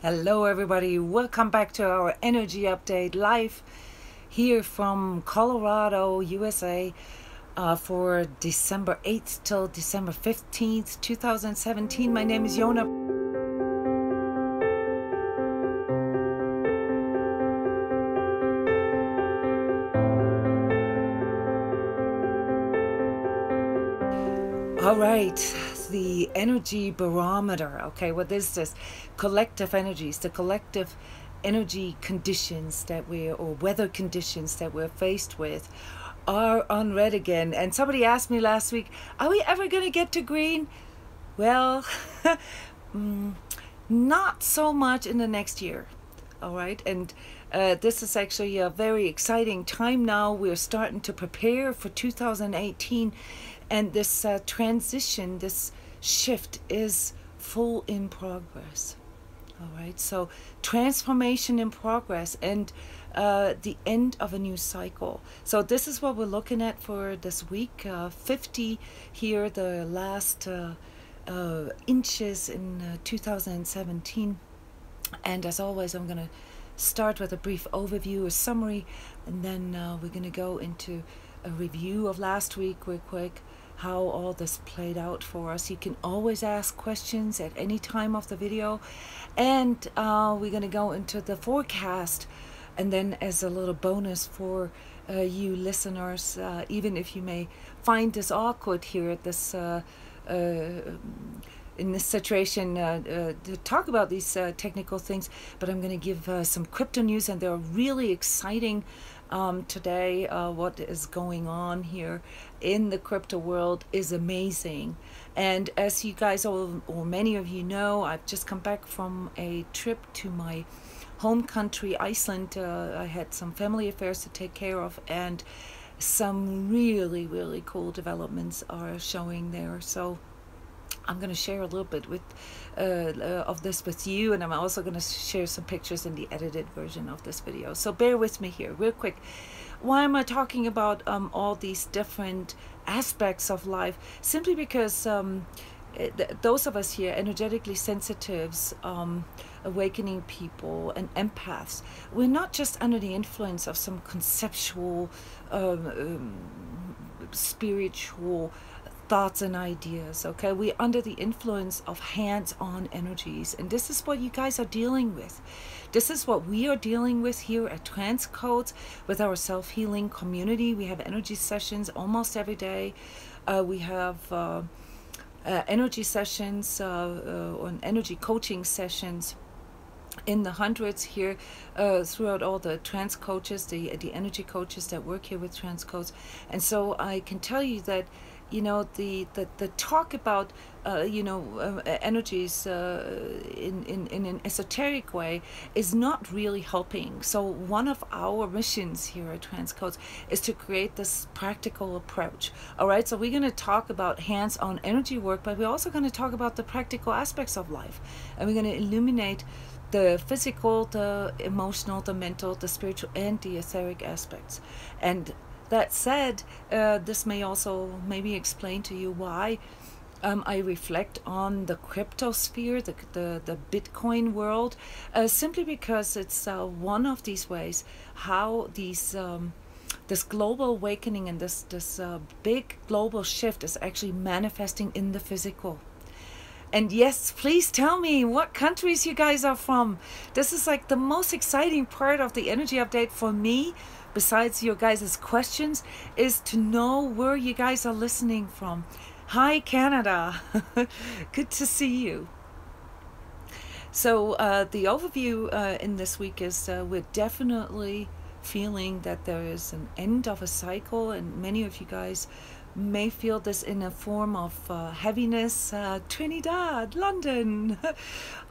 Hello everybody, welcome back to our energy update live here from Colorado, USA for December 8th till December 15th, 2017. My name is Jona. All right, the energy barometer. Okay, what is this? Collective energies, the collective energy conditions that or weather conditions that we're faced with are on red again. And somebody asked me last week, are we ever going to get to green? Well, not so much in the next year. All right, and this is actually a very exciting time now. We're starting to prepare for 2018. And this transition, this shift is full in progress. All right, so transformation in progress and the end of a new cycle. So this is what we're looking at for this week. 50 here, the last inches in 2017. And as always, I'm going to start with a brief overview, a summary, and then we're going to go into a review of last week real quick, how all this played out for us. You can always ask questions at any time of the video, and we're going to go into the forecast, and then as a little bonus for you listeners, even if you may find this awkward here at this in this situation to talk about these technical things, but I'm going to give some crypto news, and they're really exciting today. What is going on here in the crypto world is amazing. And as you guys or many of you know, I've just come back from a trip to my home country, Iceland. I had some family affairs to take care of, and some really cool developments are showing there. So I'm going to share a little bit of this with you, and I'm also going to share some pictures in the edited version of this video. So bear with me here real quick. Why am I talking about all these different aspects of life? Simply because those of us here, energetically sensitives, awakening people, and empaths, we're not just under the influence of some conceptual, spiritual thoughts and ideas. Okay, we're under the influence of hands-on energies, and this is what you guys are dealing with. This is what we are dealing with here at transCODES with our self-healing community. We have energy sessions almost every day. We have energy sessions on energy coaching sessions in the hundreds here throughout all the trans coaches, the energy coaches that work here with transCODES. And so I can tell you that, you know, the talk about energies in an esoteric way is not really helping. So one of our missions here at transCODES is to create this practical approach. All right, so we're going to talk about hands-on energy work, but we're also going to talk about the practical aspects of life, and we're going to illuminate the physical, the emotional, the mental, the spiritual, and the etheric aspects. And that said, this may also maybe explain to you why I reflect on the crypto sphere, the Bitcoin world, simply because it's one of these ways how these this global awakening and this big global shift is actually manifesting in the physical. And yes, please tell me what countries you guys are from. This is like the most exciting part of the energy update for me, besides your guys' questions, is to know where you guys are listening from. Hi, Canada. Good to see you. So the overview in this week is we're definitely feeling that there is an end of a cycle, and many of you guys may feel this in a form of heaviness. Trinidad, London.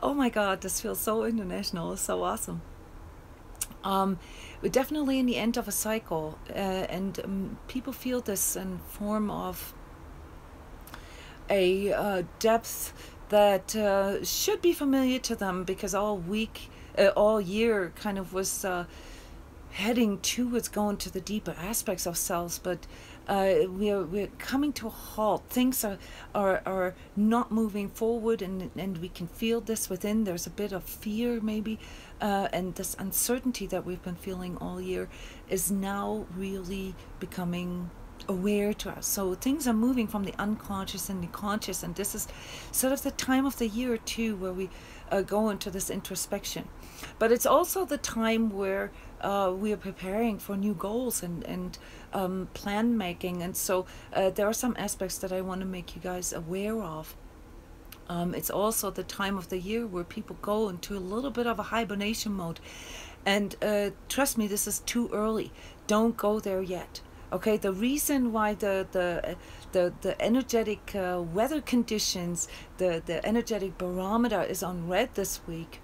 Oh my God, this feels so international, so awesome. We're definitely in the end of a cycle, and people feel this in form of a depth that should be familiar to them, because all year kind of was heading towards going to the deeper aspects of selves. But we're coming to a halt. Things are not moving forward, and we can feel this within. There's a bit of fear maybe, and this uncertainty that we've been feeling all year is now really becoming aware to us. So things are moving from the unconscious and the conscious, and this is sort of the time of the year too where we go into this introspection. But it's also the time where we are preparing for new goals and plan making, and so there are some aspects that I want to make you guys aware of. It's also the time of the year where people go into a little bit of a hibernation mode, and trust me, this is too early. Don't go there yet. Okay, the reason why the energetic weather conditions, the energetic barometer is on red this week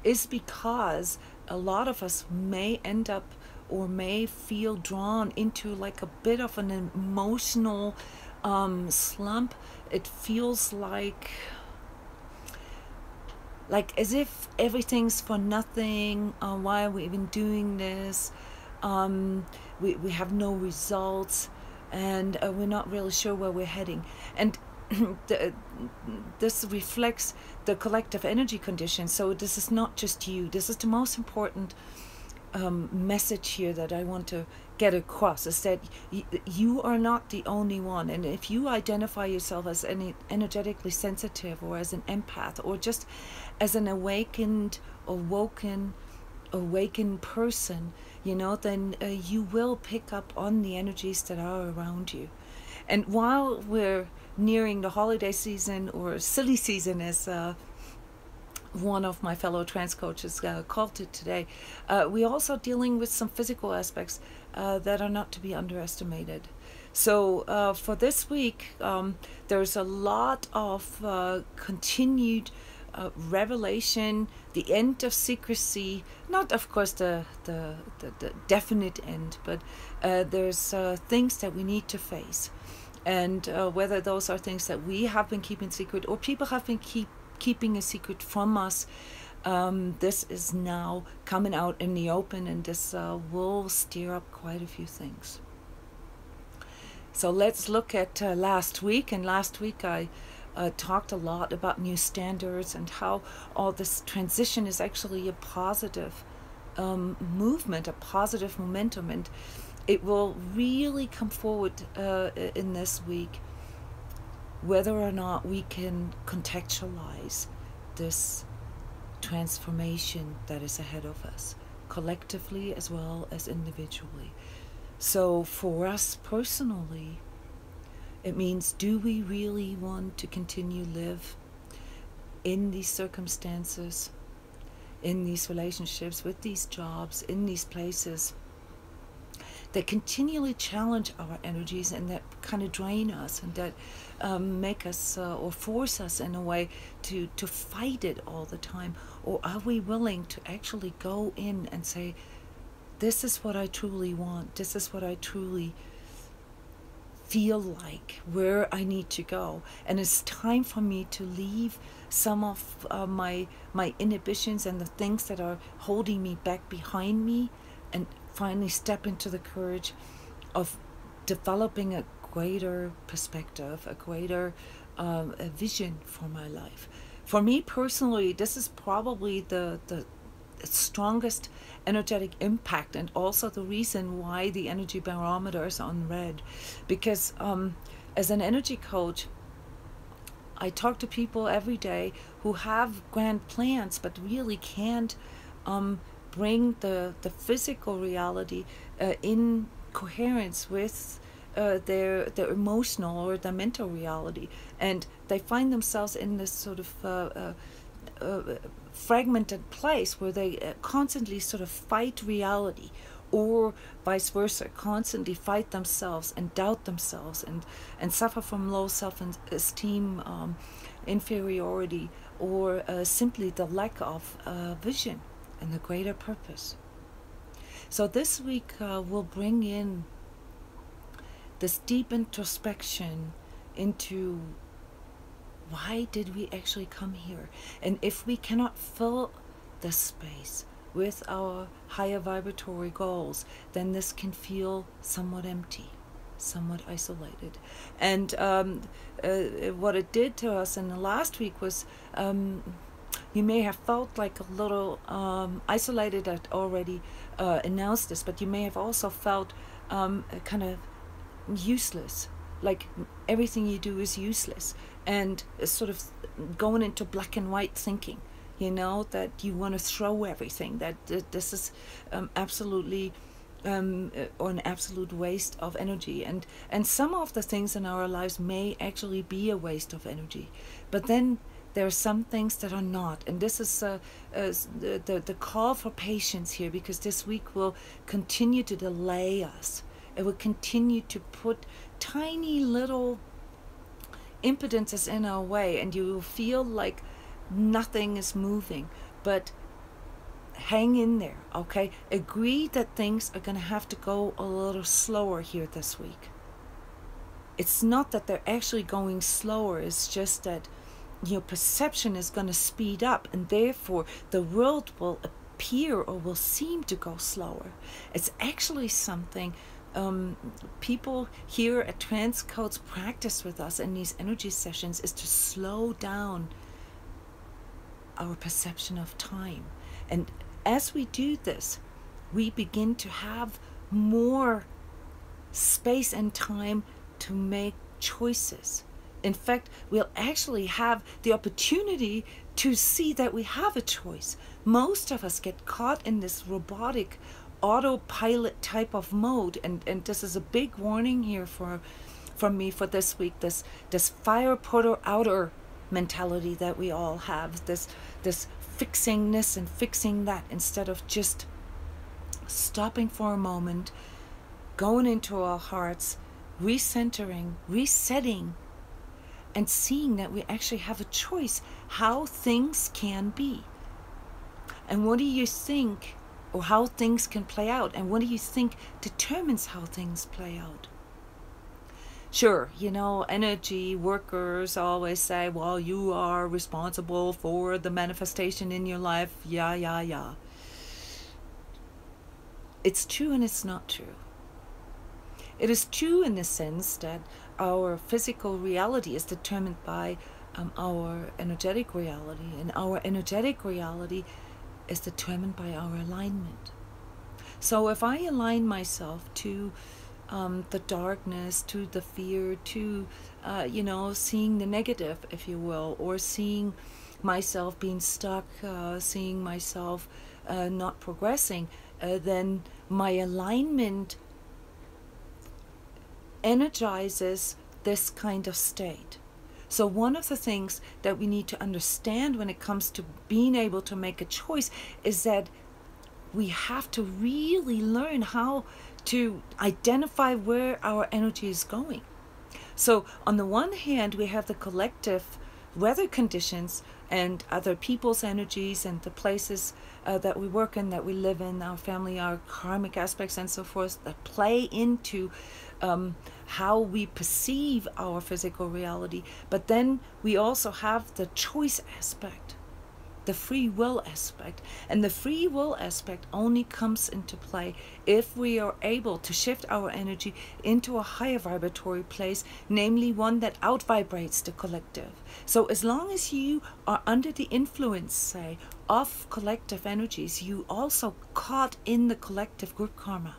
is because a lot of us may end up or may feel drawn into like a bit of an emotional slump. It feels like as if everything's for nothing. Why are we even doing this? We have no results, and we're not really sure where we're heading. And this reflects the collective energy conditions. So this is not just you. This is the most important message here that I want to get across, is that you are not the only one. And if you identify yourself as any energetically sensitive, or as an empath, or just as an awakened person, then you will pick up on the energies that are around you. And while we're nearing the holiday season, or silly season, as one of my fellow trans coaches called it today, we're also dealing with some physical aspects that are not to be underestimated. So for this week, there's a lot of continued revelation, the end of secrecy, not of course the definite end, but there's things that we need to face. And whether those are things that we have been keeping secret, or people have been keeping a secret from us, this is now coming out in the open, and this will stir up quite a few things. So let's look at last week. And last week I talked a lot about new standards, and how all this transition is actually a positive movement, a positive momentum, and it will really come forward in this week, whether or not we can contextualize this transformation that is ahead of us, collectively as well as individually. So for us personally, it means, do we really want to continue live in these circumstances, in these relationships, with these jobs, in these places that continually challenge our energies, and that kind of drain us, and that make us or force us in a way to fight it all the time? Or are we willing to actually go in and say, this is what I truly want, this is what I truly feel like, where I need to go, and it's time for me to leave some of my inhibitions and the things that are holding me back behind me, and finally step into the courage of developing a greater perspective, a greater a vision for my life. For me personally, this is probably the strongest energetic impact, and also the reason why the energy barometer is on red. Because as an energy coach, I talk to people every day who have grand plans but really can't bring the physical reality in coherence with their emotional or their mental reality, and they find themselves in this sort of fragmented place where they constantly sort of fight reality, or vice versa, constantly fight themselves and doubt themselves, and suffer from low self-esteem, inferiority, or simply the lack of vision and the greater purpose. So this week we'll bring in this deep introspection into, why did we actually come here? And if we cannot fill this space with our higher vibratory goals, then this can feel somewhat empty. somewhat isolated. And what it did to us in the last week was, you may have felt like a little isolated. I'd already announced this, but you may have also felt kind of useless, like everything you do is useless, and sort of going into black and white thinking, you know, that you want to throw everything, that this is absolutely or an absolute waste of energy. And some of the things in our lives may actually be a waste of energy, but then there are some things that are not. And this is the call for patience here, because this week will continue to delay us. It will continue to put tiny little impedances in our way, and you will feel like nothing is moving. But hang in there, okay? Agree that things are going to have to go a little slower here this week. It's not that they're actually going slower, it's just that your perception is going to speed up, and therefore the world will appear or will seem to go slower. It's actually something people here at transCODES practice with us in these energy sessions, is to slow down our perception of time. And as we do this, we begin to have more space and time to make choices. In fact, we'll actually have the opportunity to see that we have a choice. Most of us get caught in this robotic autopilot type of mode, and this is a big warning here from me for this week, this fire putter outer mentality that we all have, this fixing this and fixing that, instead of just stopping for a moment, going into our hearts, recentering, resetting, and seeing that we actually have a choice how things can be. And what do you think, or how things can play out, and what do you think determines how things play out? Sure, you know, energy workers always say, well, you are responsible for the manifestation in your life. Yeah. It's true and it's not true. It is true in the sense that our physical reality is determined by our energetic reality, and our energetic reality is determined by our alignment. So if I align myself to the darkness, to the fear, to seeing the negative, if you will, or seeing myself being stuck, seeing myself not progressing, then my alignment energizes this kind of state. So one of the things that we need to understand when it comes to being able to make a choice is that we have to really learn how to identify where our energy is going. So on the one hand, we have the collective weather conditions and other people's energies and the places that we work in, that we live in, our family, our karmic aspects and so forth, that play into how we perceive our physical reality. But then we also have the choice aspect, the free will aspect. And the free will aspect only comes into play if we are able to shift our energy into a higher vibratory place, namely one that outvibrates the collective. So as long as you are under the influence, say, of collective energies, you also caught in the collective group karma.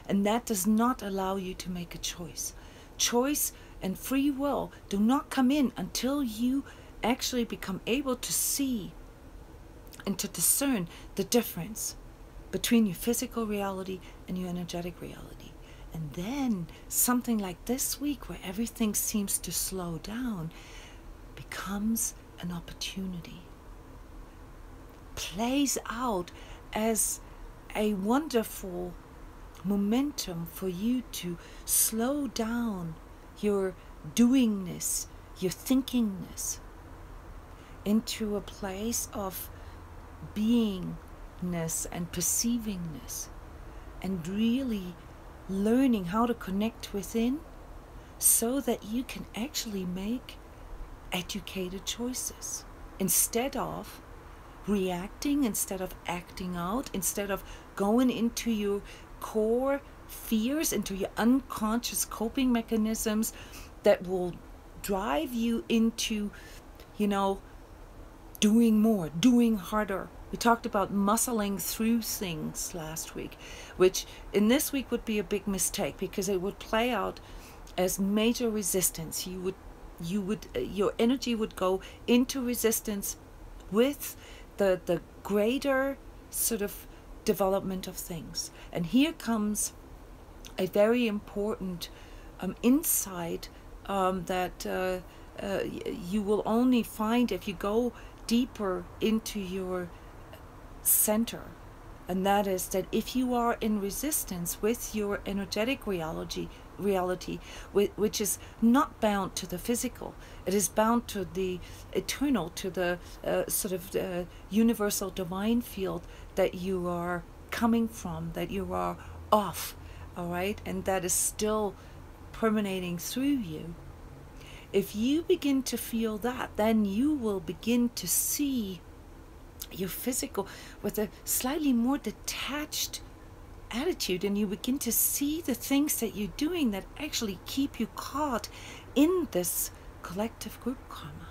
And that does not allow you to make a choice. Choice and free will do not come in until you actually become able to see and to discern the difference between your physical reality and your energetic reality. And then something like this week, where everything seems to slow down, becomes an opportunity, plays out as a wonderful momentum for you to slow down your doingness, your thinkingness, into a place of beingness and perceivingness, and really learning how to connect within, so that you can actually make educated choices instead of reacting, instead of acting out, instead of going into your core fears, into your unconscious coping mechanisms that will drive you into, doing more, doing harder. We talked about muscling through things last week, which in this week would be a big mistake, because it would play out as major resistance. Your energy would go into resistance with the greater sort of development of things. And here comes a very important insight that you will only find if you go deeper into your center. And that is that if you are in resistance with your energetic reality, which is not bound to the physical, it is bound to the eternal, to the sort of universal divine field that you are coming from, that you are off, all right, and that is still permeating through you. If you begin to feel that, then you will begin to see your physical with a slightly more detached attitude, and you begin to see the things that you're doing that actually keep you caught in this collective group karma.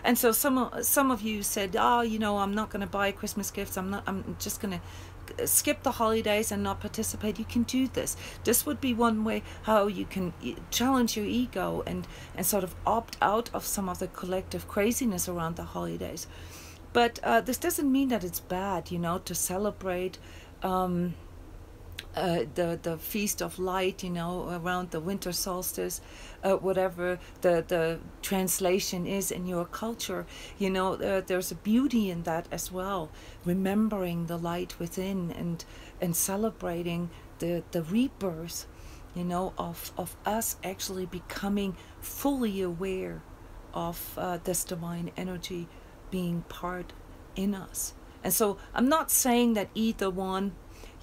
And so some of you said, I'm not going to buy Christmas gifts, I'm just going to skip the holidays and not participate. You can do this. This would be one way how you can challenge your ego and sort of opt out of some of the collective craziness around the holidays. But this doesn't mean that it's bad, to celebrate the Feast of Light, around the winter solstice, whatever the translation is in your culture. There's a beauty in that as well, remembering the light within and celebrating the rebirth, of us actually becoming fully aware of this divine energy being part in us. And so I'm not saying that either one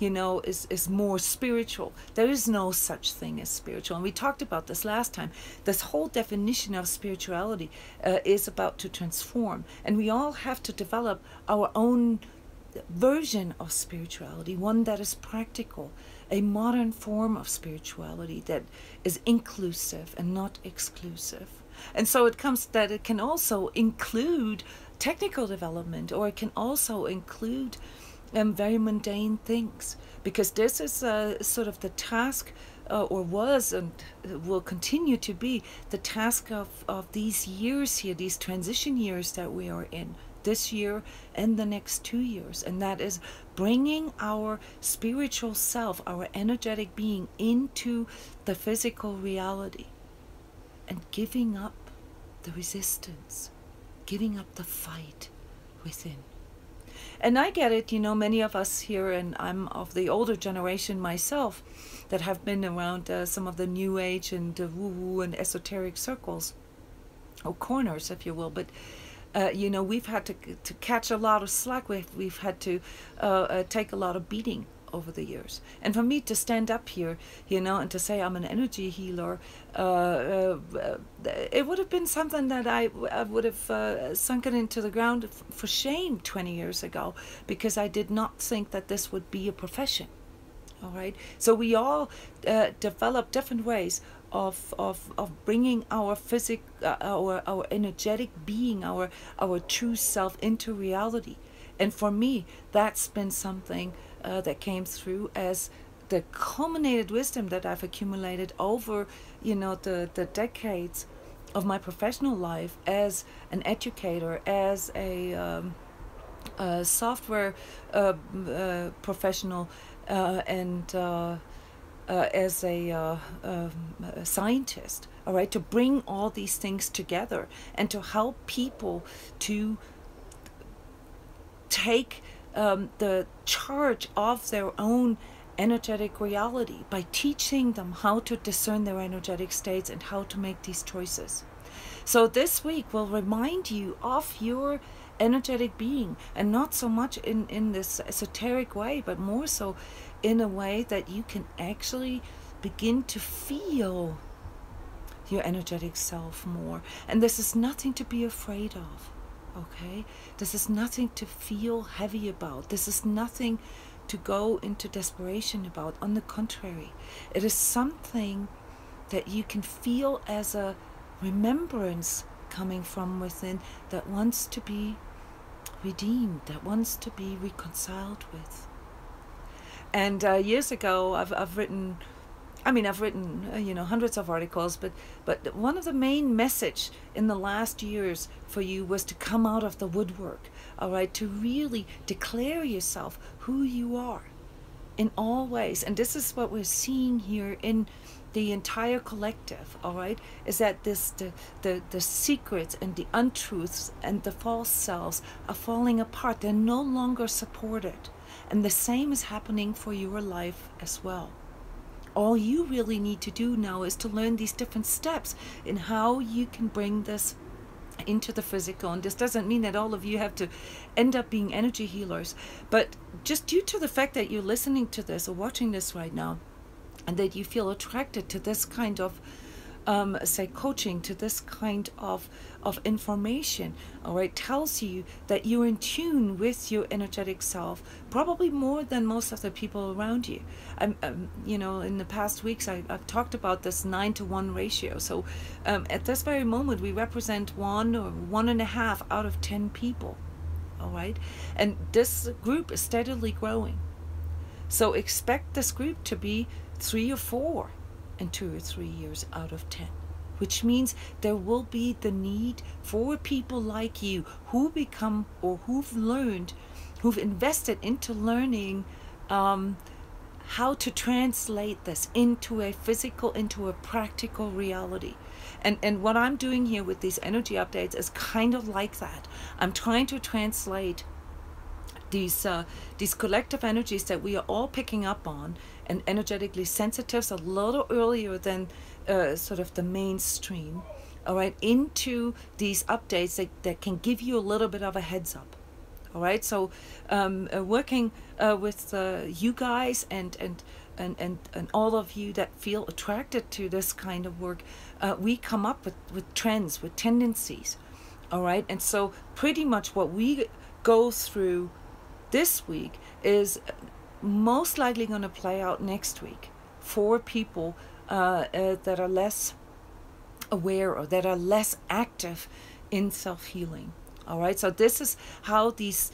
is more spiritual. There is no such thing as spiritual, and we talked about this last time. This whole definition of spirituality is about to transform, and we all have to develop our own version of spirituality, one that is practical, a modern form of spirituality that is inclusive and not exclusive. And so it comes that it can also include technical development, or it can also include very mundane things, because this is sort of the task, or was and will continue to be the task of these years here, these transition years that we are in, this year and the next 2 years. And that is bringing our spiritual self, our energetic being, into the physical reality and giving up the resistance, giving up the fight within. And I get it, many of us here, and I'm of the older generation myself, that have been around some of the New Age and woo-woo and esoteric circles, or corners, if you will. But, we've had to catch a lot of slack. We've had to take a lot of beating over the years. And for me to stand up here, and to say I'm an energy healer, it would have been something that I would have sunken into the ground for shame 20 years ago, because I did not think that this would be a profession. All right. So we all develop different ways of bringing our our energetic being, our true self into reality. And for me, that's been something that came through as the culminated wisdom that I've accumulated over, the decades of my professional life as an educator, as a software professional, and as a scientist. All right, to bring all these things together and to help people to take the charge of their own energetic reality by teaching them how to discern their energetic states and how to make these choices. So this week will remind you of your energetic being, and not so much in this esoteric way, but more so in a way that you can actually begin to feel your energetic self more. And this is nothing to be afraid of. Okay, this is nothing to feel heavy about. This is nothing to go into desperation about. On the contrary, it is something that you can feel as a remembrance coming from within, that wants to be redeemed, that wants to be reconciled with. And years ago, I've written hundreds of articles, but one of the main message in the last years for you was to come out of the woodwork, all right, to really declare yourself who you are in all ways. And this is what we're seeing here in the entire collective, all right, is that the secrets and the untruths and the false selves are falling apart. They're no longer supported. And the same is happening for your life as well. All you really need to do now is to learn these different steps in how you can bring this into the physical. And this doesn't mean that all of you have to end up being energy healers, but just due to the fact that you're listening to this or watching this right now, and that you feel attracted to this kind of say coaching, to this kind of information, all right, tells you that you're in tune with your energetic self, probably more than most of the people around you. In the past weeks I've talked about this 9-to-1 ratio. So at this very moment we represent 1 or 1.5 out of 10 people, all right, and this group is steadily growing. So expect this group to be 3 or 4 in 2 or 3 years out of 10, which means there will be the need for people like you who become, or who've invested into learning how to translate this into a physical, into a practical reality. And what I'm doing here with these energy updates is kind of like that. I'm trying to translate these collective energies that we are all picking up on, and energetically sensitives a little earlier than sort of the mainstream, all right, into these updates that can give you a little bit of a heads up, all right. So working with you guys and all of you that feel attracted to this kind of work, we come up with trends, with tendencies, all right. And so pretty much what we go through this week is most likely going to play out next week for people that are less aware or that are less active in self-healing, all right. So this is how these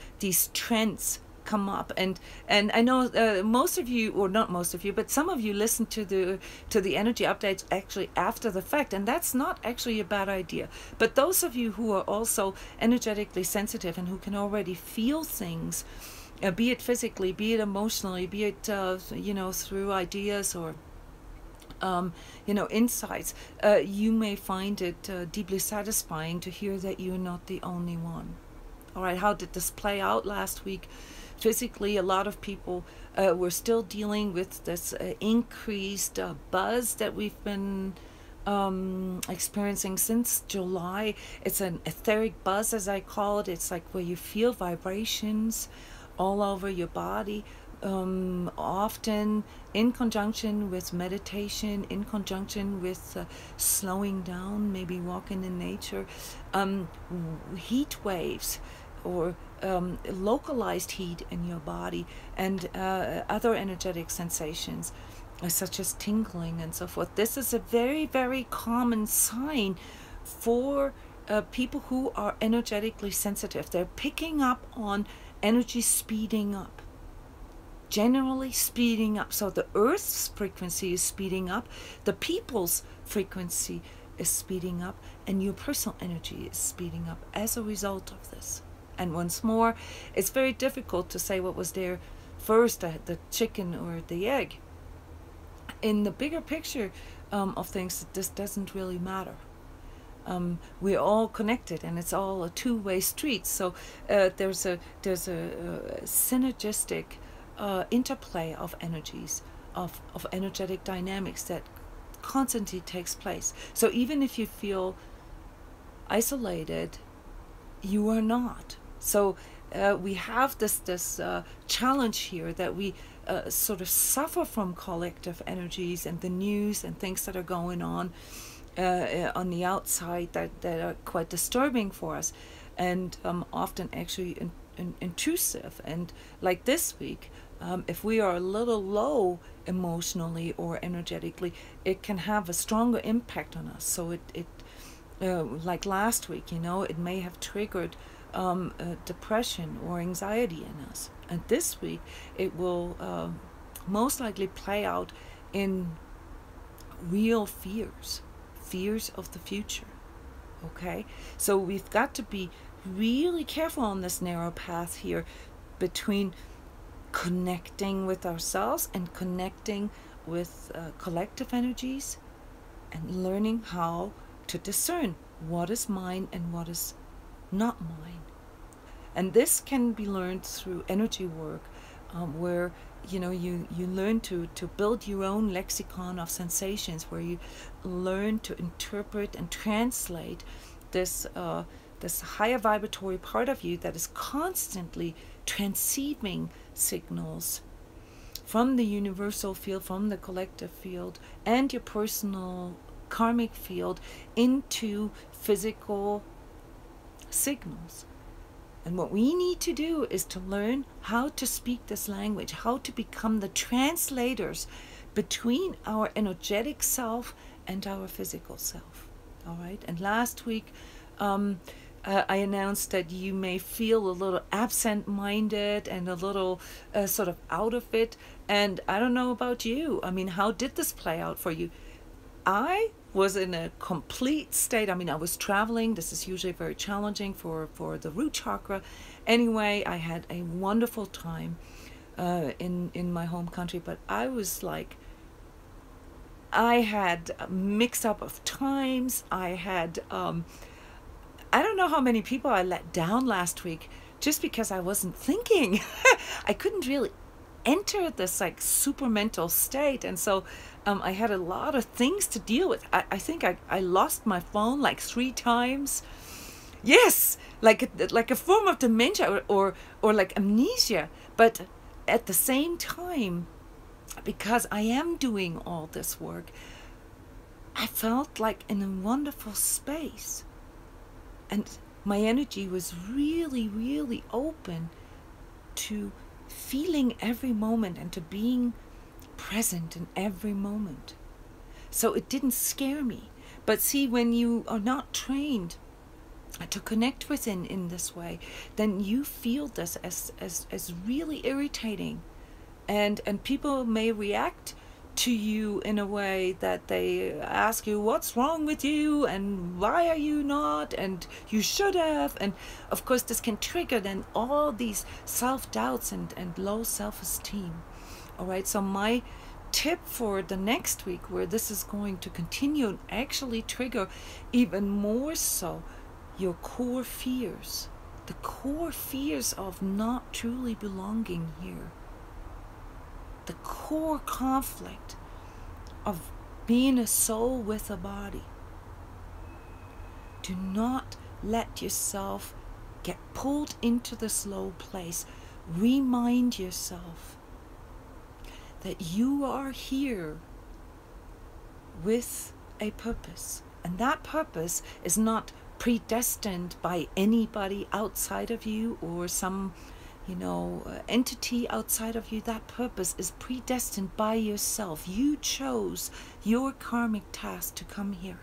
trends come up, and I know most of you, or not most of you, but some of you listen to the energy updates actually after the fact, and that's not actually a bad idea. But those of you who are also energetically sensitive and who can already feel things, be it physically, be it emotionally, be it through ideas or insights, you may find it deeply satisfying to hear that you're not the only one. All right, how did this play out last week? Physically, a lot of people were still dealing with this increased buzz that we've been experiencing since July. It's an etheric buzz, as I call it. It's like where you feel vibrations all over your body, often in conjunction with meditation, in conjunction with slowing down, maybe walking in nature, heat waves, or localized heat in your body, and other energetic sensations such as tingling and so forth. This is a very, very common sign for people who are energetically sensitive. They're picking up on energy speeding up, generally speeding up. So the Earth's frequency is speeding up, the people's frequency is speeding up, and your personal energy is speeding up as a result of this. And once more, it's very difficult to say what was there first, the chicken or the egg. In the bigger picture of things, this doesn't really matter. We're all connected, and it's all a two-way street. So there's a synergistic interplay of energies, of energetic dynamics that constantly takes place. So even if you feel isolated, you are not. So we have this challenge here that we sort of suffer from collective energies and the news and things that are going on the outside that are quite disturbing for us, and often actually intrusive. And like this week, If we are a little low emotionally or energetically, it can have a stronger impact on us. So like last week, it may have triggered depression or anxiety in us. And this week, it will most likely play out in real fears of the future. Okay? So we've got to be really careful on this narrow path here between connecting with ourselves and connecting with collective energies, and learning how to discern what is mine and what is not mine. And this can be learned through energy work, where you learn to build your own lexicon of sensations, where you learn to interpret and translate this higher vibratory part of you that is constantly transceiving signals from the universal field, from the collective field, and your personal karmic field into physical signals. And what we need to do is to learn how to speak this language, how to become the translators between our energetic self and our physical self. All right. And last week, I announced that you may feel a little absent-minded and a little sort of out of it. And I don't know about you. I mean, how did this play out for you? I was in a complete state. I mean, I was traveling. This is usually very challenging for the root chakra. Anyway, I had a wonderful time in my home country, but I was like, I had a mix up of times. I had, I don't know how many people I let down last week just because I wasn't thinking. I couldn't really enter this like super mental state, and so I had a lot of things to deal with. I think I lost my phone like 3 times. Yes, like a form of dementia or like amnesia. But at the same time, because I am doing all this work, I felt like in a wonderful space, and my energy was really, really open to feeling every moment and to being present in every moment. So it didn't scare me. But see, when you are not trained to connect within in this way, then you feel this as really irritating, and people may react to you in a way that they ask you, what's wrong with you, and why are you not, and you should have. And of course this can trigger then all these self-doubts and low self-esteem. All right, so my tip for the next week, where this is going to continue and actually trigger even more so your core fears, the core fears of not truly belonging here, the core conflict of being a soul with a body. Do not let yourself get pulled into this low place. Remind yourself that you are here with a purpose, and that purpose is not predestined by anybody outside of you or some entity outside of you. That purpose is predestined by yourself. You chose your karmic task to come here.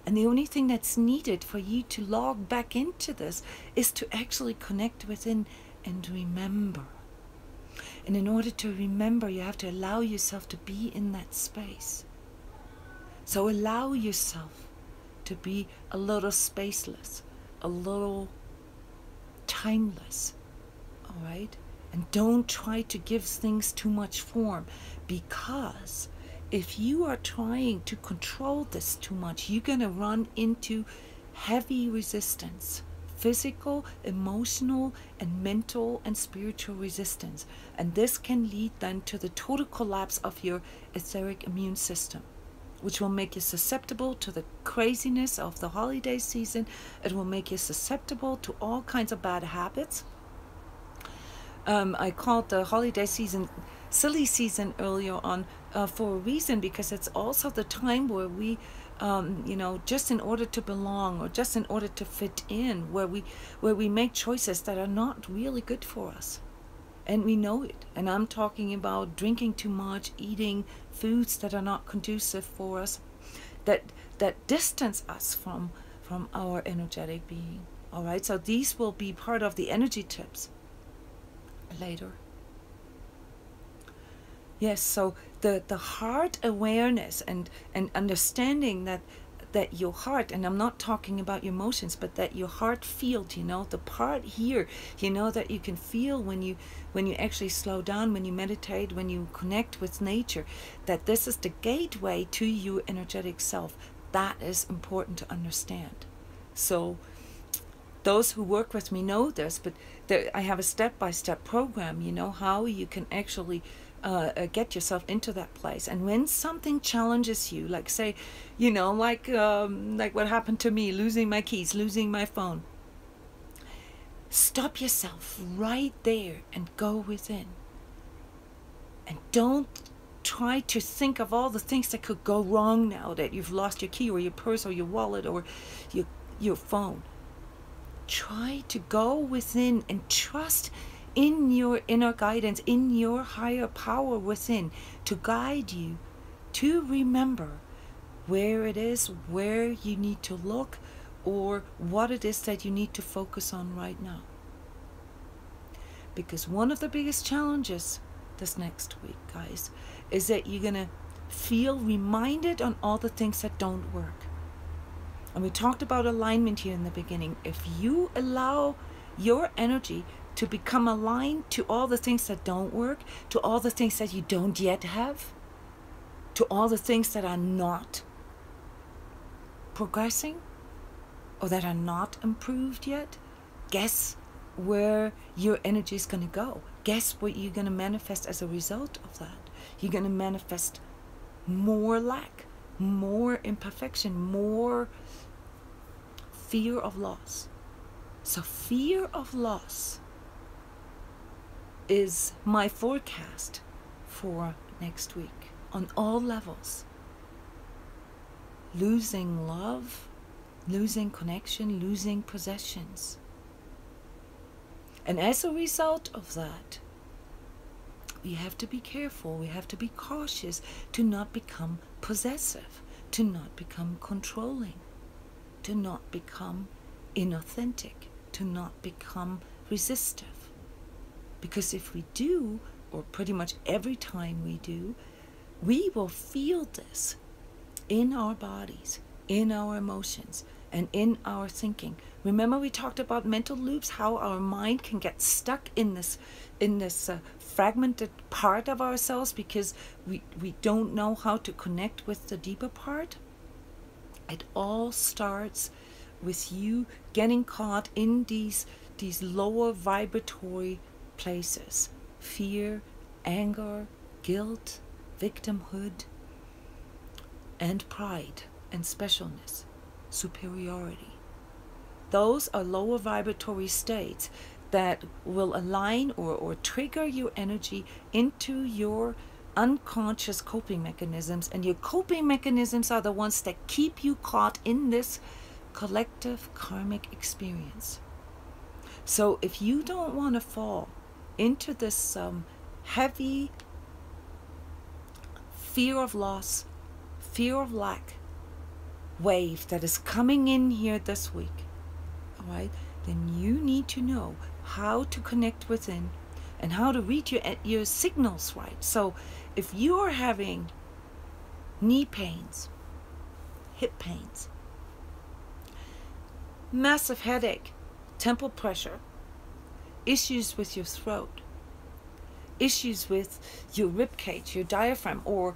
And the only thing that's needed for you to log back into this is to actually connect within and remember. And in order to remember, you have to allow yourself to be in that space. So allow yourself to be a little spaceless, a little timeless. All right? And don't try to give things too much form, because if you are trying to control this too much, you're going to run into heavy resistance, physical, emotional, and mental and spiritual resistance. And this can lead then to the total collapse of your etheric immune system, which will make you susceptible to the craziness of the holiday season. It will make you susceptible to all kinds of bad habits. I called the holiday season silly season earlier on for a reason, because it's also the time where we, just in order to belong or just in order to fit in, where we make choices that are not really good for us. And we know it. And I'm talking about drinking too much, eating foods that are not conducive for us, that distance us from our energetic being. All right, so these will be part of the energy tips later. Yes, so the heart awareness and understanding that your heart, and I'm not talking about your emotions, but that your heart field, you know, the part here, you know, that you can feel when you actually slow down, when you meditate, when you connect with nature, that this is the gateway to your energetic self. That is important to understand. So those who work with me know this, but I have a step-by-step program, you know, how you can actually get yourself into that place. And when something challenges you, like say, you know, like what happened to me, losing my keys, losing my phone, stop yourself right there and go within. And don't try to think of all the things that could go wrong now that you've lost your key or your purse or your wallet or your phone. Try to go within and trust in your inner guidance, in your higher power within, to guide you to remember where it is, where you need to look, or what it is that you need to focus on right now. Because one of the biggest challenges this next week, guys, is that you're going to feel reminded on all the things that don't work. And we talked about alignment here in the beginning. If you allow your energy to become aligned to all the things that don't work, to all the things that you don't yet have, to all the things that are not progressing or that are not improved yet, guess where your energy is going to go. Guess what you're going to manifest as a result of that. You're going to manifest more lack, more imperfection, more fear of loss. So fear of loss is my forecast for next week on all levels. Losing love, losing connection, losing possessions. And as a result of that, we have to be careful, we have to be cautious to not become possessive, to not become controlling, to not become inauthentic, to not become resistive. Because if we do, or pretty much every time we do, we will feel this in our bodies, in our emotions, and in our thinking. Remember we talked about mental loops, how our mind can get stuck in this fragmented part of ourselves because we don't know how to connect with the deeper part? It all starts with you getting caught in these lower vibratory places: fear, anger, guilt, victimhood, and pride and specialness, superiority. Those are lower vibratory states that will align or trigger your energy into your unconscious coping mechanisms, and your coping mechanisms are the ones that keep you caught in this collective karmic experience. So if you don't want to fall into this heavy fear of loss, fear of lack wave that is coming in here this week, all right, then you need to know how to connect within and how to read your signals right. So if you are having knee pains, hip pains, massive headache, temple pressure, issues with your throat, issues with your rib cage, your diaphragm, or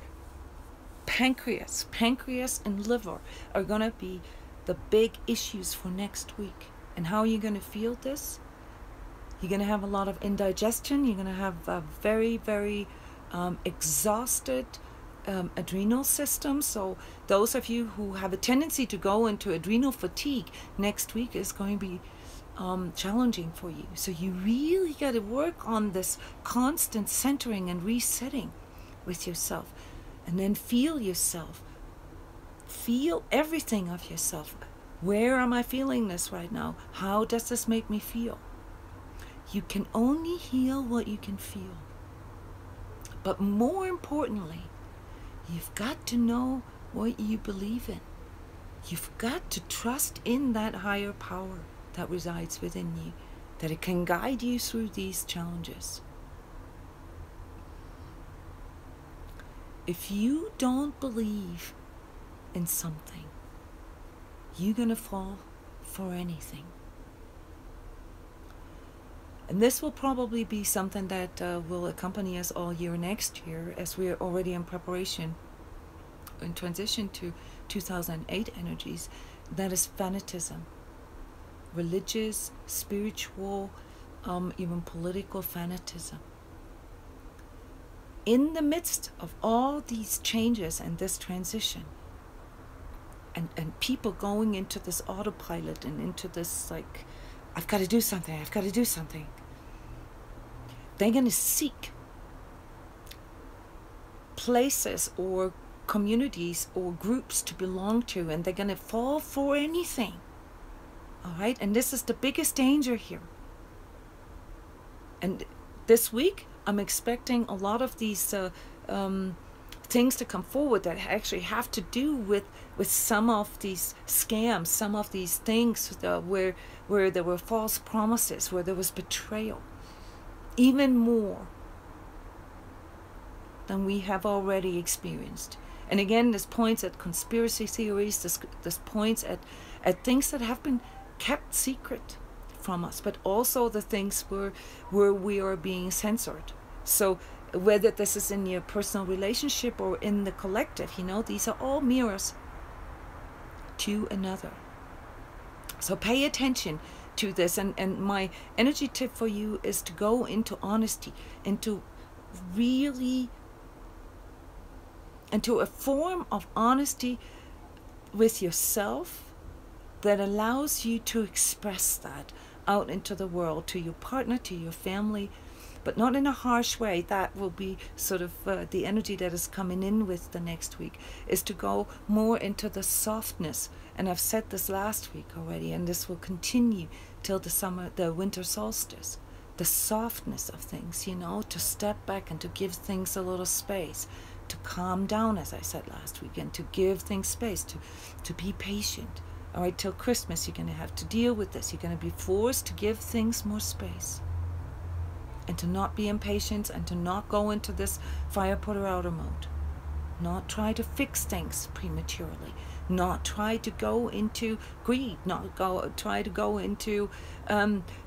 pancreas and liver are going to be the big issues for next week. And how are you going to feel this? You're going to have a lot of indigestion. You're going to have a very, very exhausted adrenal system. So those of you who have a tendency to go into adrenal fatigue, next week is going to be challenging for you. So you really got to work on this constant centering and resetting with yourself. And then feel yourself. Feel everything of yourself. Where am I feeling this right now? How does this make me feel? You can only heal what you can feel. But more importantly, you've got to know what you believe in. You've got to trust in that higher power that resides within you, that it can guide you through these challenges. If you don't believe in something, you're going to fall for anything. And this will probably be something that will accompany us all year next year, as we are already in preparation in transition to 2008 energies. That is fanatism, religious, spiritual, even political fanatism. In the midst of all these changes and this transition, and people going into this autopilot and into this, like, I've got to do something, I've got to do something, they're going to seek places or communities or groups to belong to, and they're going to fall for anything. All right? And this is the biggest danger here. And this week, I'm expecting a lot of these things to come forward that actually have to do with some of these scams, some of these things where there were false promises, where there was betrayal, even more than we have already experienced. And again, this points at conspiracy theories, this points at things that have been kept secret from us, but also the things where we are being censored. So whether this is in your personal relationship or in the collective, these are all mirrors to another. So pay attention to this, and my energy tip for you is to go into honesty, into a form of honesty with yourself that allows you to express that out into the world, to your partner, to your family, but not in a harsh way. That will be sort of the energy that is coming in with the next week, is to go more into the softness. And I've said this last week already, and this will continue till the winter solstice. The softness of things, to step back and to give things a little space, to calm down, as I said last week, and to give things space, to be patient. All right, till Christmas, you're going to have to deal with this. You're going to be forced to give things more space, and to not be impatient, and to not go into this fire putter outer mode. Not try to fix things prematurely. Not try to go into greed. Not try to go into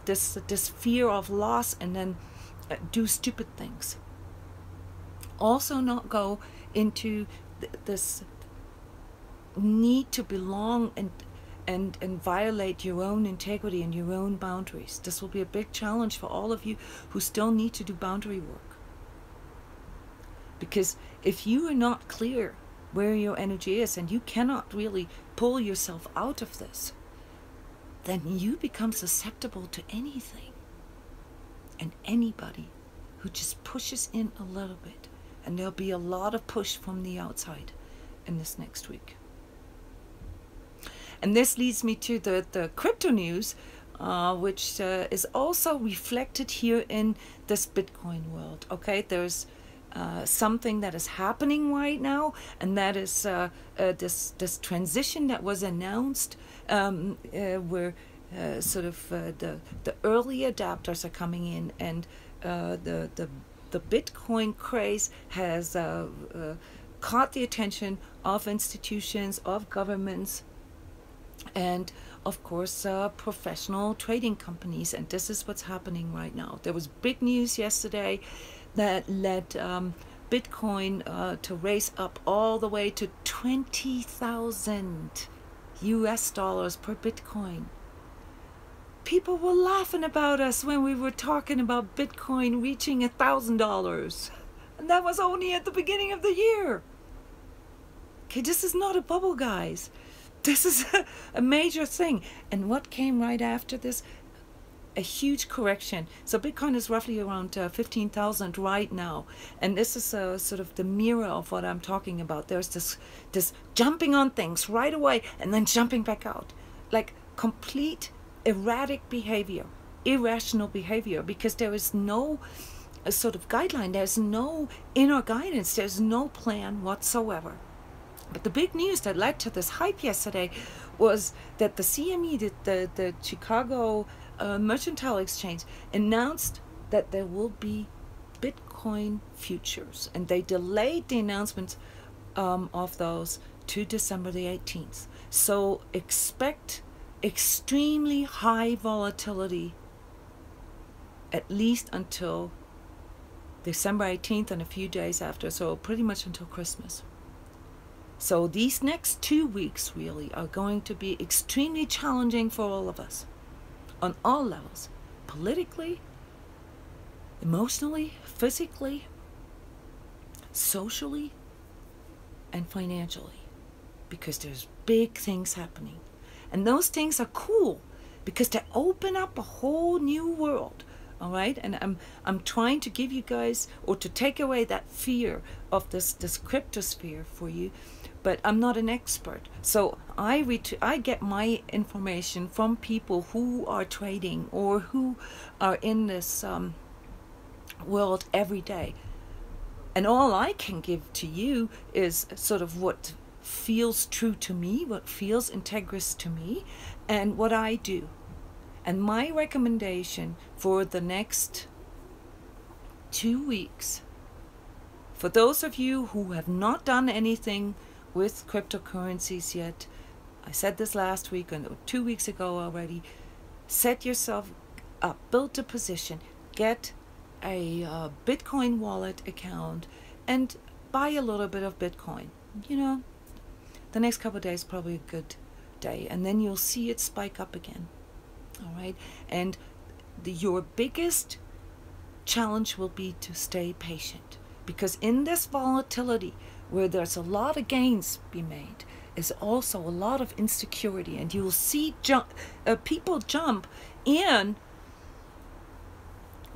this fear of loss and then do stupid things. Also not go into this need to belong and violate your own integrity and your own boundaries. This will be a big challenge for all of you who still need to do boundary work. Because if you are not clear where your energy is, and you cannot really pull yourself out of this, then you become susceptible to anything and anybody who just pushes in a little bit. And there'll be a lot of push from the outside in this next week. And this leads me to the crypto news, which is also reflected here in this Bitcoin world. Okay, there's something that is happening right now, and that is this transition that was announced, where sort of the early adapters are coming in, and the Bitcoin craze has caught the attention of institutions, of governments, and of course professional trading companies. And this is what's happening right now. There was big news yesterday that led Bitcoin to raise up all the way to 20,000 US dollars per Bitcoin. People were laughing about us when we were talking about Bitcoin reaching $1,000, and that was only at the beginning of the year. Okay, this is not a bubble, guys. This is a major thing. And what came right after this? A huge correction. So Bitcoin is roughly around 15,000 right now, and this is sort of the mirror of what I'm talking about. There's this jumping on things right away and then jumping back out, like complete erratic behavior. irrational behavior, because there is no sort of guideline, there's no inner guidance, there's no plan whatsoever. But the big news that led to this hype yesterday was that the CME, the Chicago Mercantile Exchange, announced that there will be Bitcoin futures, and they delayed the announcement of those to December the 18th. So expect extremely high volatility at least until December 18th and a few days after, so pretty much until Christmas. So these next 2 weeks really are going to be extremely challenging for all of us on all levels, politically, emotionally, physically, socially, and financially, because there's big things happening. And those things are cool because they open up a whole new world. All right, and I'm trying to give you guys, or to take away that fear of this cryptosphere for you, but I'm not an expert. So I get my information from people who are trading or who are in this world every day, and all I can give to you is sort of what feels true to me, what feels integrous to me, and what I do. And my recommendation for the next 2 weeks, for those of you who have not done anything with cryptocurrencies yet, I said this last week and 2 weeks ago already, set yourself up, build a position, get a Bitcoin wallet account, and buy a little bit of Bitcoin. You know, the next couple of days probably a good day, and then you'll see it spike up again. All right, and your biggest challenge will be to stay patient, because in this volatility where there's a lot of gains be made is also a lot of insecurity, and you will see people jump in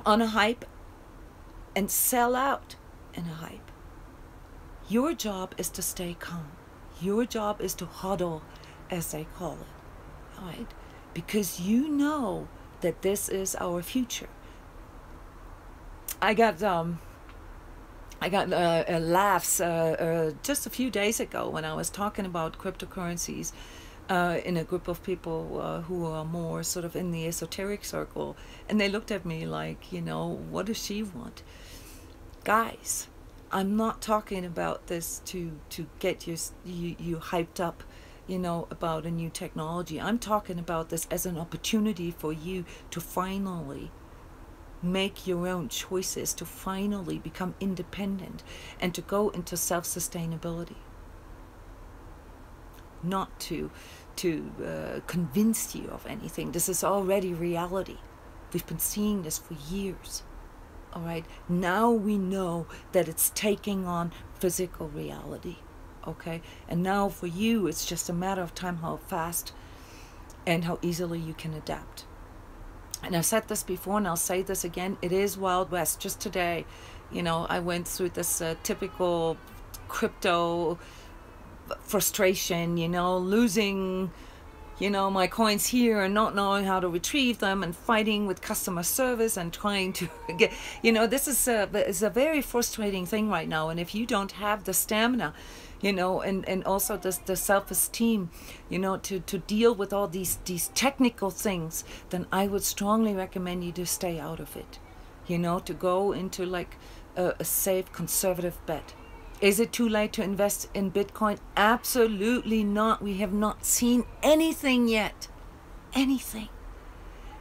on a hype and sell out in a hype. Your job is to stay calm. Your job is to hodl, as they call it. All right, because you know that this is our future. I got laughs just a few days ago when I was talking about cryptocurrencies in a group of people who are more sort of in the esoteric circle, and they looked at me like, you know, what does she want? Guys, I'm not talking about this to get you hyped up, you know, about a new technology. I'm talking about this as an opportunity for you to finally make your own choices, to finally become independent and to go into self-sustainability. Not to convince you of anything. This is already reality. We've been seeing this for years. All right, now we know that it's taking on physical reality. Okay, and now for you it's just a matter of time how fast and how easily you can adapt. And I've said this before and I'll say this again, it is Wild West. Just today, you know, I went through this typical crypto frustration, you know, losing, you know, my coins here and not knowing how to retrieve them, and fighting with customer service and trying to get, you know, this is a very frustrating thing right now. And if you don't have the stamina, you know, and also the self-esteem, you know, to deal with all these technical things, then I would strongly recommend you to stay out of it, you know, to go into like a safe conservative bet. Is it too late to invest in Bitcoin? Absolutely not. We have not seen anything yet. Anything.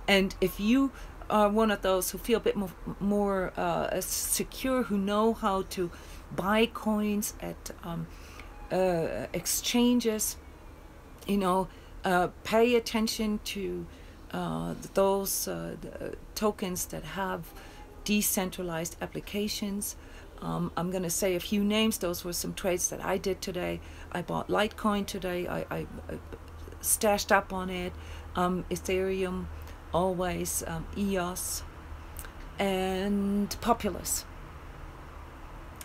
And if you are one of those who feel a bit more secure, who know how to buy coins at exchanges, you know, pay attention to those tokens that have decentralized applications. I'm going to say a few names. Those were some trades that I did today. I bought Litecoin today. I stashed up on it. Ethereum, always, EOS, and Populous.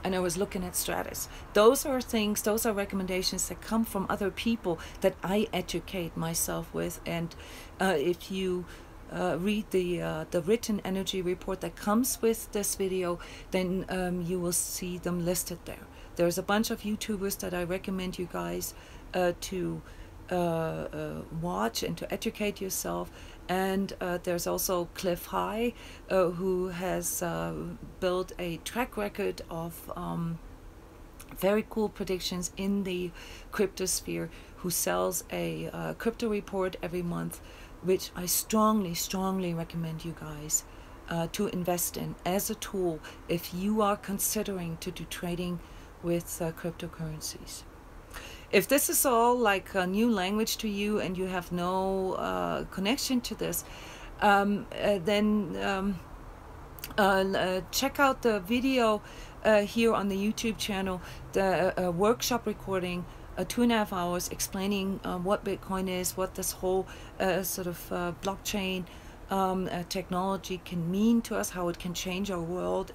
And I was looking at Stratus. Those are things, those are recommendations that come from other people that I educate myself with. And if you read the written energy report that comes with this video, then you will see them listed there. There's a bunch of YouTubers that I recommend you guys to watch and to educate yourself. And there's also Cliff High, who has built a track record of very cool predictions in the cryptosphere, who sells a crypto report every month, which I strongly recommend you guys to invest in as a tool if you are considering to do trading with cryptocurrencies. If this is all like a new language to you and you have no connection to this, then check out the video here on the YouTube channel, the workshop recording, 2.5 hours explaining what Bitcoin is, what this whole sort of blockchain technology can mean to us, how it can change our world,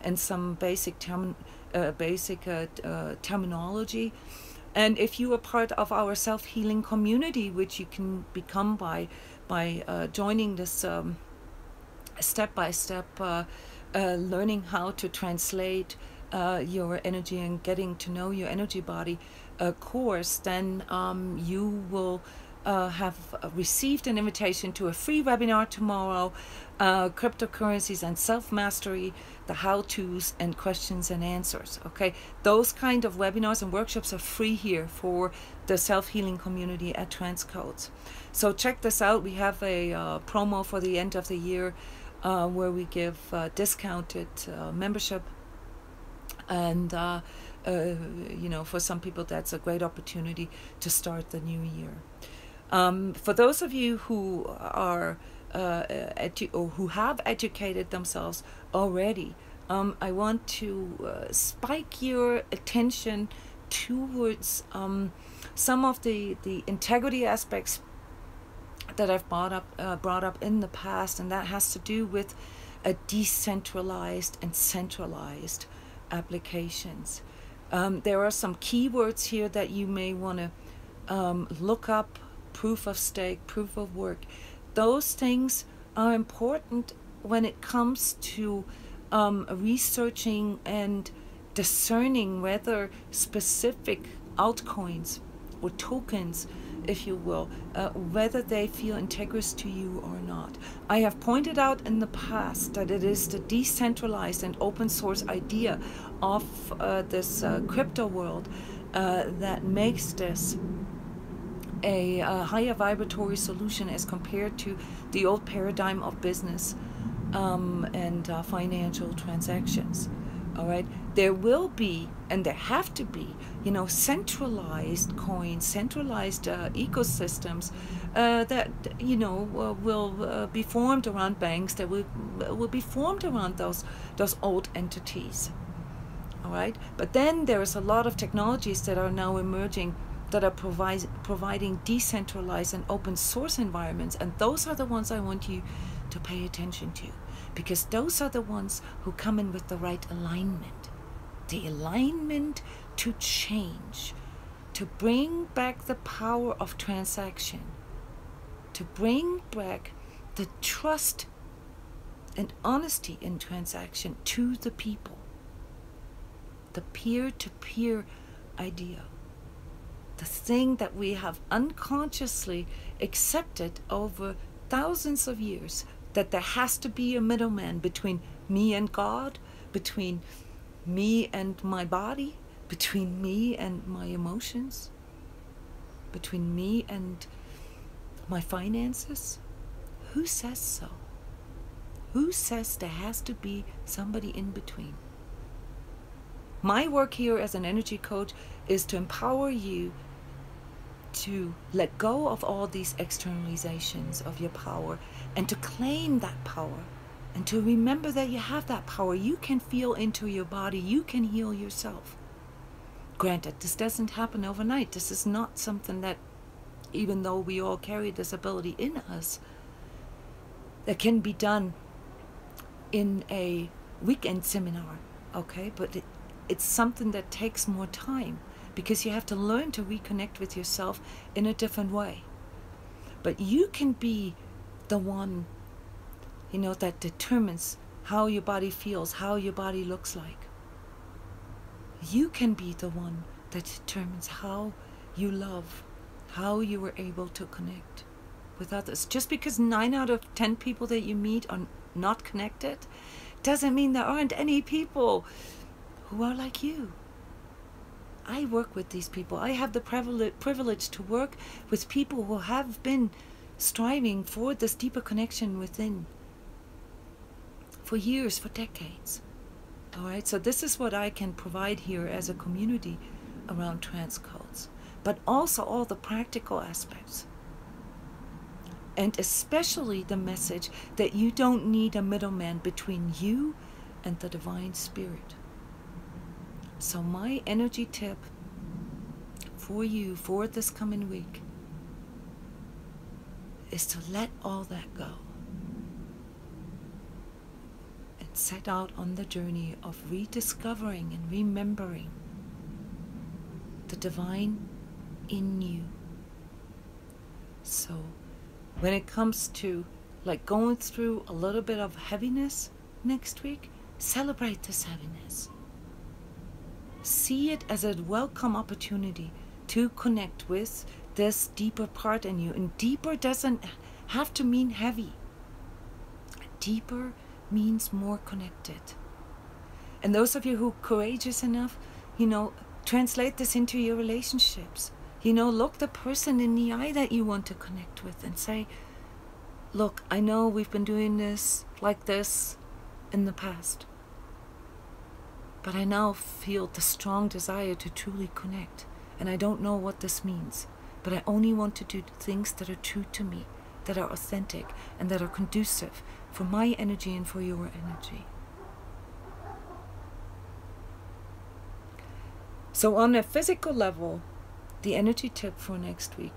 and some basic terminology. And if you are part of our self-healing community, which you can become by joining this step-by-step learning how to translate your energy and getting to know your energy body course, then you will have received an invitation to a free webinar tomorrow, cryptocurrencies and self-mastery, the how-tos and questions and answers. Okay, those kind of webinars and workshops are free here for the self-healing community at transCODES. So check this out. We have a promo for the end of the year where we give discounted membership, and you know, for some people that's a great opportunity to start the new year. For those of you who are or who have educated themselves already, I want to spike your attention towards some of the integrity aspects that I've brought up in the past, and that has to do with decentralized and centralized applications. There are some keywords here that you may want to look up: proof of stake, proof of work. Those things are important when it comes to researching and discerning whether specific altcoins or tokens, if you will, whether they feel integrous to you or not. I have pointed out in the past that it is the decentralized and open source idea of this crypto world that makes this a higher vibratory solution as compared to the old paradigm of business and financial transactions. All right, there will be, and there have to be, you know, centralized coins, centralized ecosystems that, you know, will be formed around banks, that will be formed around those old entities. All right, but then there is a lot of technologies that are now emerging that are providing decentralized and open source environments, and those are the ones I want you to pay attention to, because those are the ones who come in with the right alignment, the alignment to change, to bring back the power of transaction, to bring back the trust and honesty in transaction to the people, the peer-to-peer idea. The thing that we have unconsciously accepted over thousands of years, that there has to be a middleman between me and God, between me and my body, between me and my emotions, between me and my finances. Who says so? Who says there has to be somebody in between? My work here as an energy coach is to empower you to let go of all these externalizations of your power and to claim that power and to remember that you have that power. You can feel into your body. You can heal yourself. Granted, this doesn't happen overnight. This is not something that, even though we all carry this ability in us, that can be done in a weekend seminar, okay? But it's something that takes more time, because you have to learn to reconnect with yourself in a different way. But you can be the one you know, that determines how your body feels, how your body looks like. You can be the one that determines how you love, how you were able to connect with others. Just because 9 out of 10 people that you meet are not connected doesn't mean there aren't any people who are like you. I work with these people. I have the privilege to work with people who have been striving for this deeper connection within for years, for decades. All right, so this is what I can provide here as a community around transcodes, but also all the practical aspects. And especially the message that you don't need a middleman between you and the divine spirit. So my energy tip for you for this coming week is to let all that go and set out on the journey of rediscovering and remembering the divine in you. So when it comes to like going through a little bit of heaviness next week, celebrate this heaviness. See it as a welcome opportunity to connect with this deeper part in you. And deeper doesn't have to mean heavy. Deeper means more connected. And those of you who are courageous enough, you know, translate this into your relationships. You know, look the person in the eye that you want to connect with and say, look, I know we've been doing this like this in the past, but I now feel the strong desire to truly connect. And I don't know what this means, but I only want to do things that are true to me, that are authentic, and that are conducive for my energy and for your energy. So on a physical level, the energy tip for next week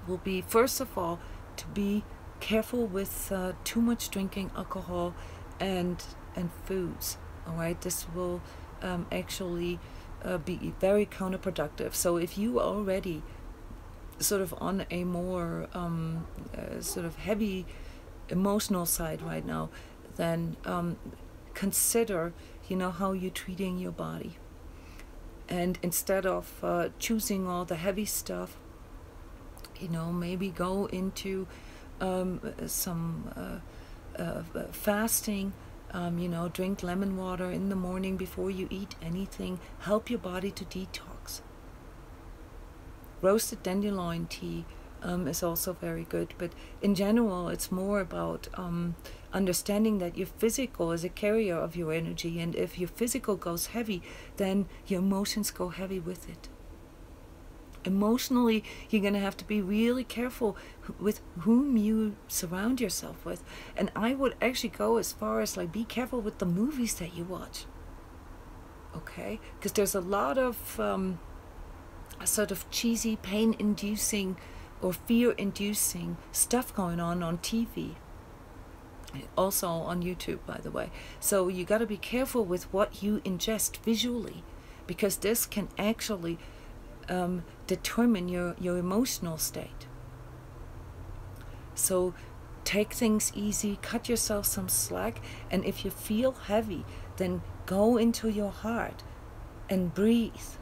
will be, first of all, to be careful with too much drinking alcohol and foods. All right, this will actually be very counterproductive. So if you are already sort of on a more sort of heavy emotional side right now, then consider, you know, how you're treating your body. And instead of choosing all the heavy stuff, you know, maybe go into some fasting. You know, drink lemon water in the morning before you eat anything. Help your body to detox. Roasted dandelion tea is also very good. But in general, it's more about understanding that your physical is a carrier of your energy. And if your physical goes heavy, then your emotions go heavy with it. Emotionally, you're going to have to be really careful with whom you surround yourself with. And I would actually go as far as like be careful with the movies that you watch. Okay? Because there's a lot of sort of cheesy, pain-inducing or fear-inducing stuff going on TV. Also on YouTube, by the way. So you got to be careful with what you ingest visually, because this can actually determine your emotional state. So take things easy, cut yourself some slack, and if you feel heavy, then go into your heart and breathe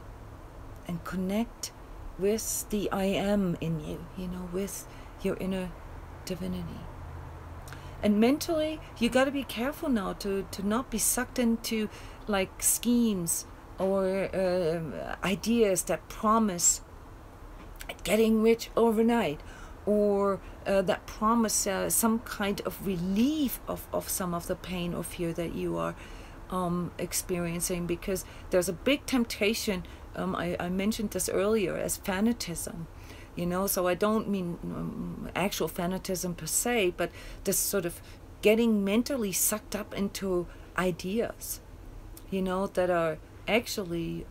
and connect with the I am in you, you know, with your inner divinity. And mentally, you got to be careful now to not be sucked into like schemes or ideas that promise getting rich overnight, or that promise some kind of relief of some of the pain or fear that you are experiencing, because there's a big temptation, I mentioned this earlier, as fanatism, you know. So I don't mean actual fanatism per se, but this sort of getting mentally sucked up into ideas, you know, that are actually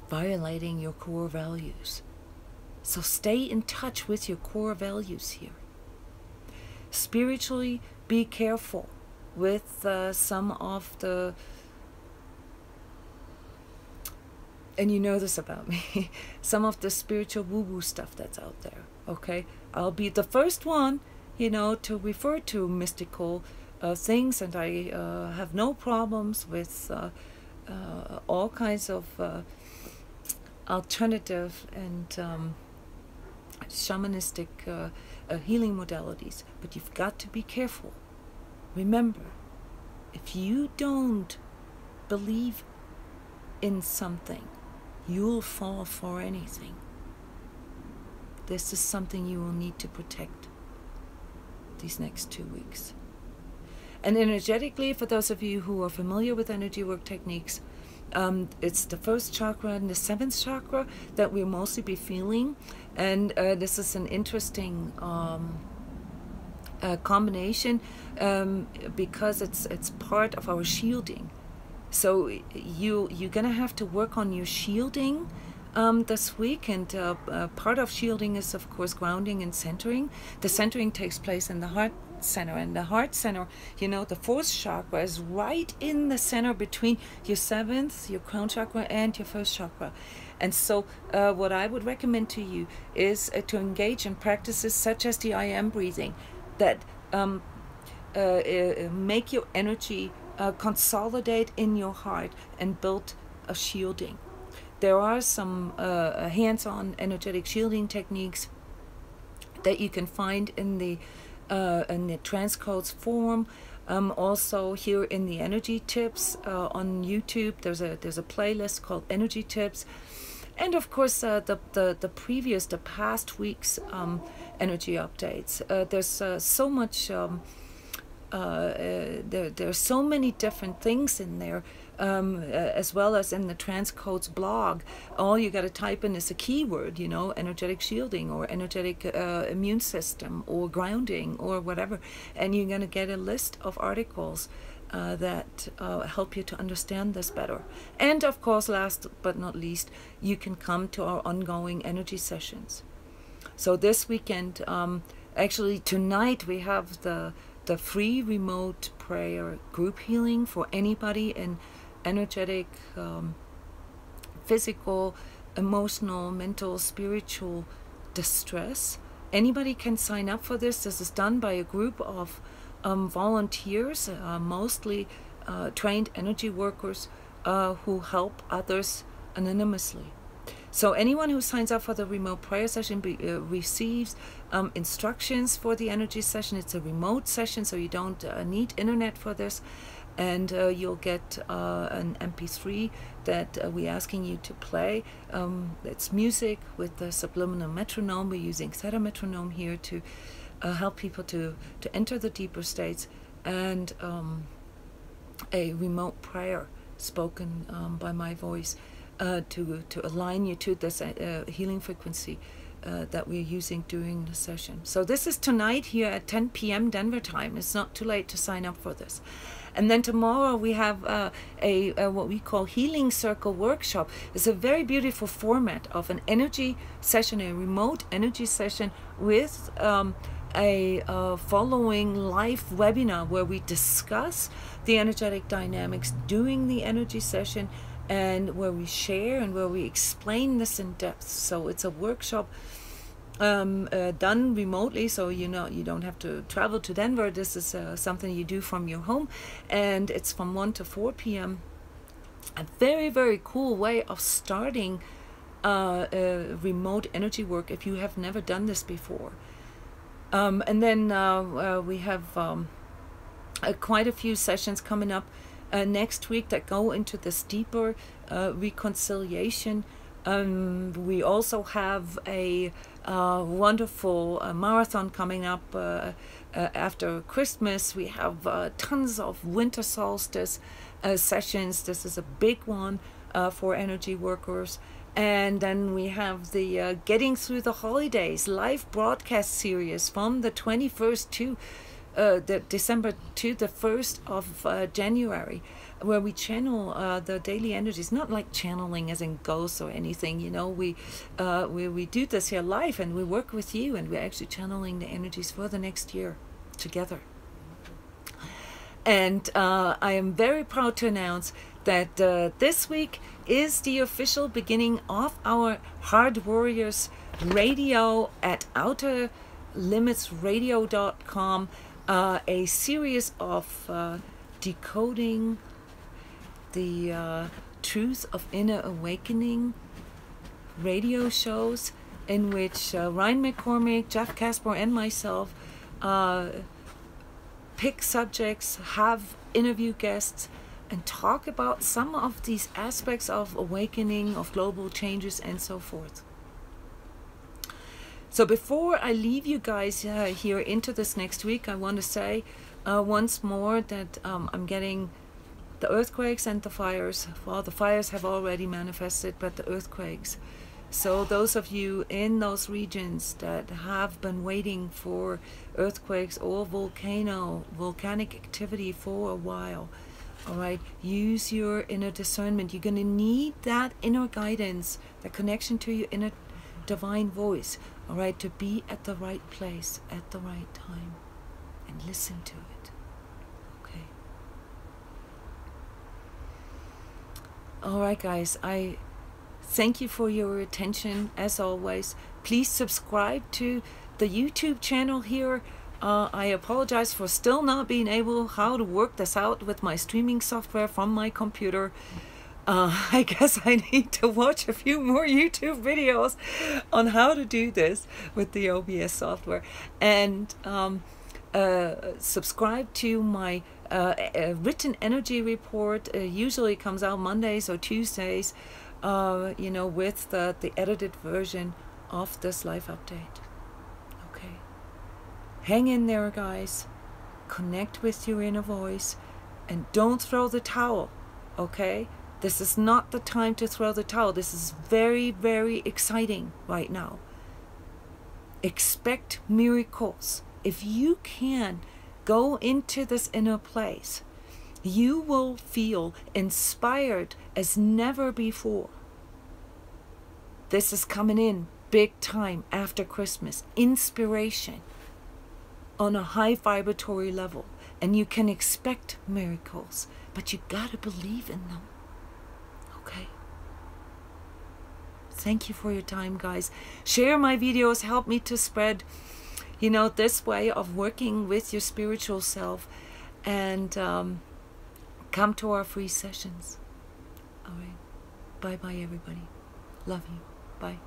violating your core values. So stay in touch with your core values here. Spiritually, be careful with some of the, and you know this about me, some of the spiritual woo-woo stuff that's out there, okay? I'll be the first one, to refer to mystical things, and I have no problems with all kinds of alternative and shamanistic healing modalities. But you've got to be careful. Remember, if you don't believe in something, you'll fall for anything. This is something you will need to protect these next 2 weeks. And energetically, for those of you who are familiar with energy work techniques, it's the first chakra and the seventh chakra that we'll mostly be feeling. And this is an interesting combination because it's part of our shielding. So you're gonna have to work on your shielding this week, and part of shielding is of course grounding and centering. The centering takes place in the heart center, and the heart center, the fourth chakra is right in the center between your seventh, your crown chakra, and your first chakra. And so what I would recommend to you is to engage in practices such as the I am breathing that make your energy consolidate in your heart and build a shielding. There are some hands-on energetic shielding techniques that you can find in the transCODES forum. Also here in the energy tips on YouTube, there's a playlist called Energy Tips. And of course, the past week's energy updates. There's so much. There's so many different things in there, as well as in the transCODES blog. All you got to type in is a keyword, energetic shielding or energetic immune system or grounding or whatever, and you're going to get a list of articles that help you to understand this better. And of course, last but not least, you can come to our ongoing energy sessions. So this weekend, actually tonight, we have the free remote prayer group healing for anybody in energetic, physical, emotional, mental, spiritual distress. Anybody can sign up for this. This is done by a group of volunteers, mostly trained energy workers who help others anonymously. So anyone who signs up for the remote prayer session receives instructions for the energy session. It's a remote session, so you don't need internet for this. And you'll get an MP3 that we're asking you to play. It's music with the subliminal metronome. We're using theta metronome here to help people to enter the deeper states, and a remote prayer spoken by my voice to align you to this healing frequency that we're using during the session. So this is tonight here at 10 p.m. Denver time. It's not too late to sign up for this. And then tomorrow we have a what we call Healing Circle workshop. It's a very beautiful format of an energy session, a remote energy session with a following live webinar where we discuss the energetic dynamics during the energy session, and where we share and where we explain this in depth. So it's a workshop done remotely, so you don't have to travel to Denver. This is something you do from your home, and it's from 1 to 4 p.m. A very, very cool way of starting remote energy work if you have never done this before. And then we have quite a few sessions coming up next week that go into this deeper reconciliation. We also have a wonderful marathon coming up after Christmas. We have tons of winter solstice sessions. This is a big one for energy workers. And then we have the Getting Through the Holidays live broadcast series from the 21st to the December to the 1st of January, where we channel the daily energies. Not like channeling as in ghosts or anything, we do this here live, and we work with you, and we're actually channeling the energies for the next year together. And I am very proud to announce that this week is the official beginning of our Hard Warriors Radio at Outer limitsradio.com, a series of decoding the truth of inner awakening radio shows, in which Ryan McCormick, Jeff Casper, and myself pick subjects, have interview guests, and talk about some of these aspects of awakening, of global changes, and so forth. So before I leave you guys here into this next week, I want to say once more that I'm getting the earthquakes and the fires. Well, the fires have already manifested, but the earthquakes. So those of you in those regions that have been waiting for earthquakes or volcanic activity for a while, all right, use your inner discernment. You're going to need that inner guidance, that connection to your inner divine voice, all right, to be at the right place at the right time and listen to it. Okay. All right, guys, I thank you for your attention as always. Please subscribe to the YouTube channel here. I apologize for still not being able how to work this out with my streaming software from my computer. I guess I need to watch a few more YouTube videos on how to do this with the OBS software. And subscribe to my written energy report. Usually comes out Mondays or Tuesdays, you know, with the edited version of this live update. Okay. Hang in there, guys. Connect with your inner voice and don't throw the towel, okay? This is not the time to throw the towel. This is very, very exciting right now. Expect miracles. If you can go into this inner place, you will feel inspired as never before. This is coming in big time after Christmas. Inspiration on a high vibratory level. And you can expect miracles, but you gotta believe in them. Okay? Thank you for your time, guys. Share my videos. Help me to spread, you know, this way of working with your spiritual self. And come to our free sessions. All right. Bye-bye, everybody. Love you. Bye.